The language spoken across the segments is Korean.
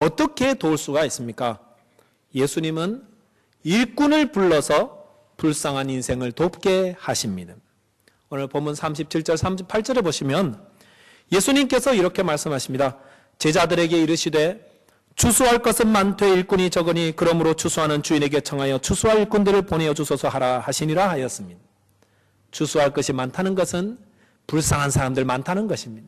어떻게 도울 수가 있습니까? 예수님은 일꾼을 불러서 불쌍한 인생을 돕게 하십니다. 오늘 본문 37절 38절에 보시면 예수님께서 이렇게 말씀하십니다. 제자들에게 이르시되 추수할 것은 많되 일꾼이 적으니 그러므로 추수하는 주인에게 청하여 추수할 일꾼들을 보내어 주소서 하라 하시니라 하였습니다. 추수할 것이 많다는 것은 불쌍한 사람들 많다는 것입니다.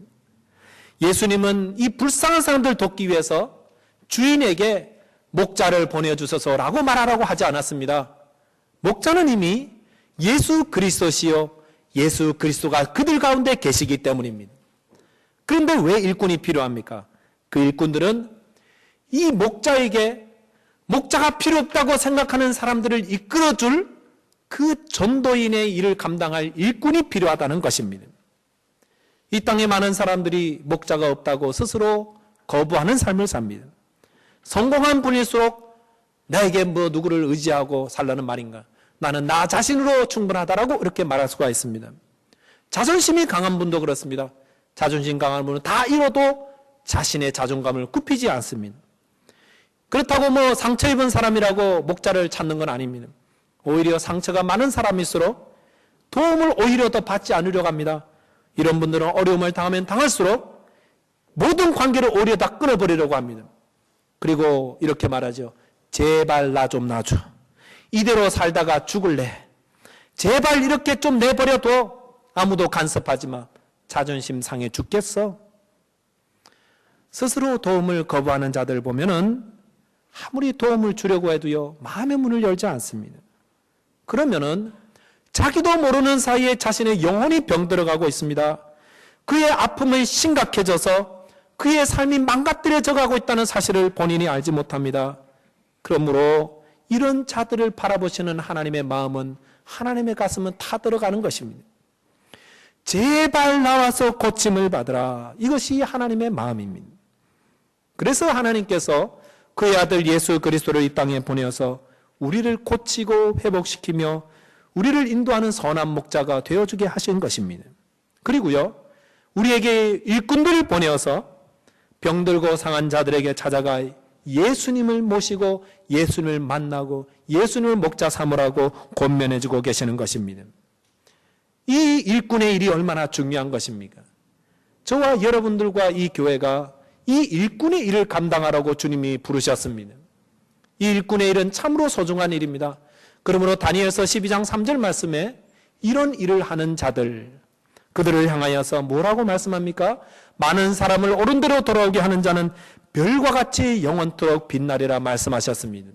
예수님은 이 불쌍한 사람들 돕기 위해서 주인에게 목자를 보내주소서라고 말하라고 하지 않았습니다. 목자는 이미 예수 그리스도시요 예수 그리스도가 그들 가운데 계시기 때문입니다. 그런데 왜 일꾼이 필요합니까? 그 일꾼들은 이 목자에게 목자가 필요 없다고 생각하는 사람들을 이끌어줄 그 전도인의 일을 감당할 일꾼이 필요하다는 것입니다. 이 땅에 많은 사람들이 목자가 없다고 스스로 거부하는 삶을 삽니다. 성공한 분일수록 나에게 누구를 의지하고 살라는 말인가? 나는 나 자신으로 충분하다라고 이렇게 말할 수가 있습니다. 자존심이 강한 분도 그렇습니다. 자존심 강한 분은 다 잃어도 자신의 자존감을 굽히지 않습니다. 그렇다고 상처 입은 사람이라고 목자를 찾는 건 아닙니다. 오히려 상처가 많은 사람일수록 도움을 오히려 더 받지 않으려고 합니다. 이런 분들은 어려움을 당하면 당할수록 모든 관계를 오히려 다 끊어버리려고 합니다. 그리고 이렇게 말하죠. 제발 나 좀 놔줘. 이대로 살다가 죽을래. 제발 이렇게 좀 내버려둬. 아무도 간섭하지 마. 자존심 상해 죽겠어. 스스로 도움을 거부하는 자들 보면은 아무리 도움을 주려고 해도요, 마음의 문을 열지 않습니다. 그러면은 자기도 모르는 사이에 자신의 영혼이 병들어가고 있습니다. 그의 아픔이 심각해져서 그의 삶이 망가뜨려져 가고 있다는 사실을 본인이 알지 못합니다. 그러므로 이런 자들을 바라보시는 하나님의 마음은, 하나님의 가슴은 타들어가는 것입니다. 제발 나와서 고침을 받으라. 이것이 하나님의 마음입니다. 그래서 하나님께서 그의 아들 예수 그리스도를 이 땅에 보내어서 우리를 고치고 회복시키며 우리를 인도하는 선한 목자가 되어주게 하신 것입니다. 그리고요, 우리에게 일꾼들을 보내어서 병들고 상한 자들에게 찾아가 예수님을 모시고 예수님을 만나고 예수님을 목자 삼으라고 권면해주고 계시는 것입니다. 이 일꾼의 일이 얼마나 중요한 것입니까? 저와 여러분들과 이 교회가 이 일꾼의 일을 감당하라고 주님이 부르셨습니다. 이 일꾼의 일은 참으로 소중한 일입니다. 그러므로 다니엘서 12장 3절 말씀에 이런 일을 하는 자들, 그들을 향하여서 뭐라고 말씀합니까? 많은 사람을 옳은 대로 돌아오게 하는 자는 별과 같이 영원토록 빛나리라 말씀하셨습니다.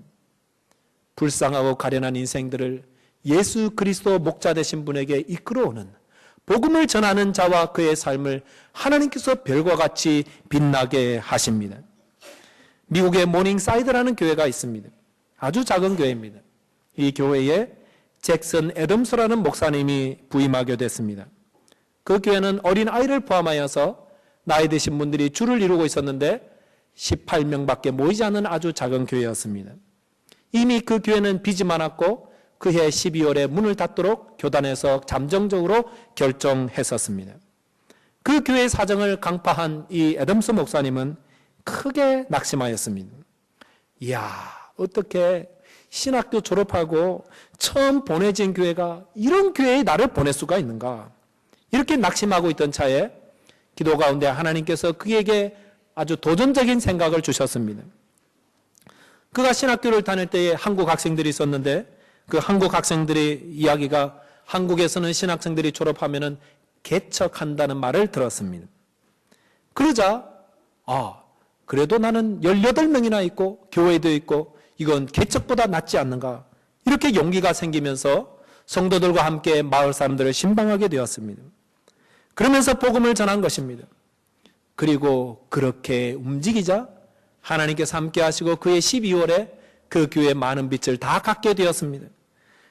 불쌍하고 가련한 인생들을 예수 그리스도 목자 되신 분에게 이끌어오는, 복음을 전하는 자와 그의 삶을 하나님께서 별과 같이 빛나게 하십니다. 미국의 모닝사이드라는 교회가 있습니다. 아주 작은 교회입니다. 이 교회에 잭슨 애덤스라는 목사님이 부임하게 됐습니다. 그 교회는 어린 아이를 포함하여서 나이 드신 분들이 줄을 이루고 있었는데 18명밖에 모이지 않는 아주 작은 교회였습니다. 이미 그 교회는 빚이 많았고 그해 12월에 문을 닫도록 교단에서 잠정적으로 결정했었습니다. 그 교회의 사정을 강파한 이 애덤스 목사님은 크게 낙심하였습니다. 이야, 어떻게 신학교 졸업하고 처음 보내진 교회가 이런 교회에 나를 보낼 수가 있는가? 이렇게 낙심하고 있던 차에 기도 가운데 하나님께서 그에게 아주 도전적인 생각을 주셨습니다. 그가 신학교를 다닐 때에 한국 학생들이 있었는데 그 한국 학생들의 이야기가 한국에서는 신학생들이 졸업하면은 개척한다는 말을 들었습니다. 그러자 그래도 나는 18명이나 있고 교회도 있고 이건 개척보다 낫지 않는가, 이렇게 용기가 생기면서 성도들과 함께 마을 사람들을 신방하게 되었습니다. 그러면서 복음을 전한 것입니다. 그리고 그렇게 움직이자 하나님께서 함께 하시고 그의 12월에 그 교회의 많은 빚을 다 갚게 되었습니다.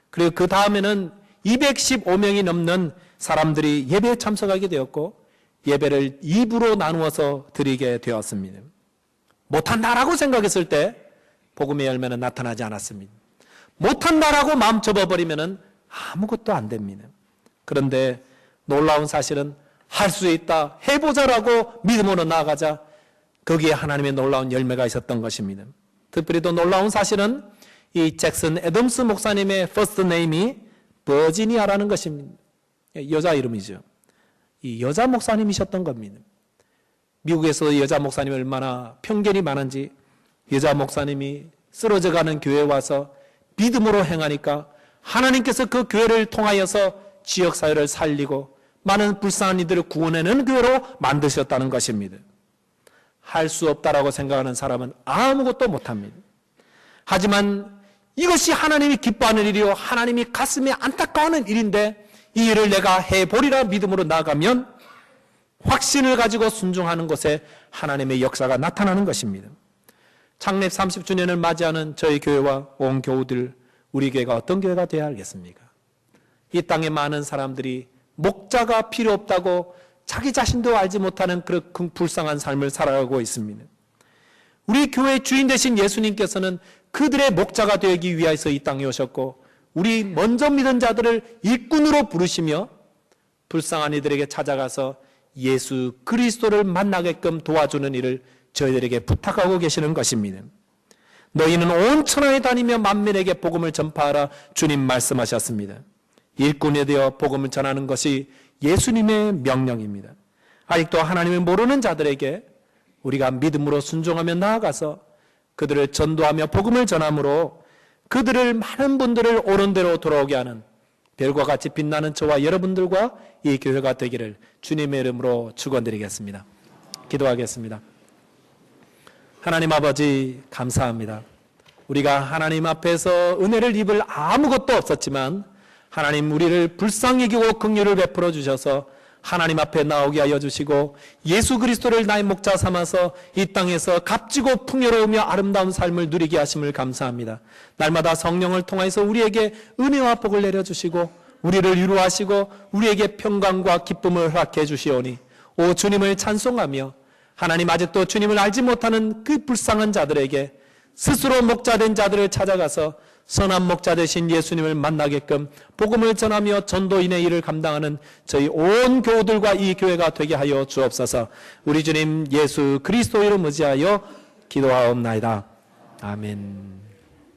그리고 그 다음에는 215명이 넘는 사람들이 예배에 참석하게 되었고 예배를 2부로 나누어서 드리게 되었습니다. 못한다라고 생각했을 때 복음의 열매는 나타나지 않았습니다. 못한다라고 마음 접어버리면 아무것도 안 됩니다. 그런데 놀라운 사실은 할 수 있다, 해보자라고 믿음으로 나아가자 거기에 하나님의 놀라운 열매가 있었던 것입니다. 특별히 또 놀라운 사실은 이 잭슨 애덤스 목사님의 퍼스트 네임이 버지니아라는 것입니다. 여자 이름이죠. 이 여자 목사님이셨던 겁니다. 미국에서 여자 목사님이 얼마나 편견이 많은지 여자 목사님이 쓰러져가는 교회에 와서 믿음으로 행하니까 하나님께서 그 교회를 통하여서 지역사회를 살리고 많은 불쌍한 이들을 구원하는 교회로 만드셨다는 것입니다. 할 수 없다라고 생각하는 사람은 아무것도 못합니다. 하지만 이것이 하나님이 기뻐하는 일이요 하나님이 가슴에 안타까워하는 일인데 이 일을 내가 해보리라 믿음으로 나아가면 확신을 가지고 순종하는 것에 하나님의 역사가 나타나는 것입니다. 창립 30주년을 맞이하는 저희 교회와 온 교우들, 우리 교회가 어떤 교회가 되어야 하겠습니까? 이 땅에 많은 사람들이 목자가 필요 없다고 자기 자신도 알지 못하는 그런 불쌍한 삶을 살아가고 있습니다. 우리 교회의 주인 되신 예수님께서는 그들의 목자가 되기 위해서 이 땅에 오셨고 우리 먼저 믿은 자들을 일꾼으로 부르시며 불쌍한 이들에게 찾아가서 예수 그리스도를 만나게끔 도와주는 일을 저희들에게 부탁하고 계시는 것입니다. 너희는 온 천하에 다니며 만민에게 복음을 전파하라 주님 말씀하셨습니다. 일꾼이 되어 복음을 전하는 것이 예수님의 명령입니다. 아직도 하나님을 모르는 자들에게 우리가 믿음으로 순종하며 나아가서 그들을 전도하며 복음을 전함으로 그들을 많은 분들을 옳은 대로 돌아오게 하는 별과 같이 빛나는 저와 여러분들과 이 교회가 되기를 주님의 이름으로 축원드리겠습니다. 기도하겠습니다. 하나님 아버지 감사합니다. 우리가 하나님 앞에서 은혜를 입을 아무것도 없었지만 하나님 우리를 불쌍히 여기고 긍휼을 베풀어 주셔서 하나님 앞에 나오게 하여 주시고 예수 그리스도를 나의 목자 삼아서 이 땅에서 값지고 풍요로우며 아름다운 삶을 누리게 하심을 감사합니다. 날마다 성령을 통해서 우리에게 은혜와 복을 내려주시고 우리를 위로하시고 우리에게 평강과 기쁨을 허락해 주시오니 오 주님을 찬송하며 하나님 아직도 주님을 알지 못하는 그 불쌍한 자들에게 스스로 목자된 자들을 찾아가서 선한 목자 되신 예수님을 만나게끔 복음을 전하며 전도인의 일을 감당하는 저희 온 교우들과 이 교회가 되게 하여 주옵소서. 우리 주님 예수 그리스도 이름 의지하여 기도하옵나이다. 아멘.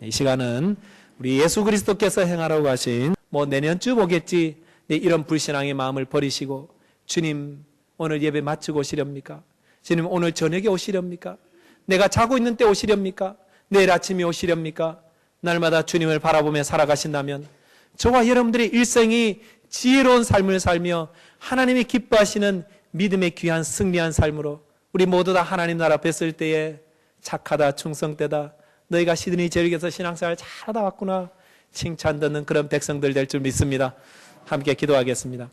이 시간은 우리 예수 그리스도께서 행하라고 하신 내년쯤 오겠지 이런 불신앙의 마음을 버리시고 주님 오늘 예배 마치고 오시렵니까? 주님 오늘 저녁에 오시렵니까? 내가 자고 있는 때 오시렵니까? 내일 아침에 오시렵니까? 날마다 주님을 바라보며 살아가신다면 저와 여러분들의 일생이 지혜로운 삶을 살며 하나님이 기뻐하시는 믿음의 귀한 승리한 삶으로 우리 모두 다 하나님 나라 뵀을 때에 착하다 충성되다 너희가 시드니 지역에서 신앙생활 잘하다 왔구나 칭찬 듣는 그런 백성들 될 줄 믿습니다. 함께 기도하겠습니다.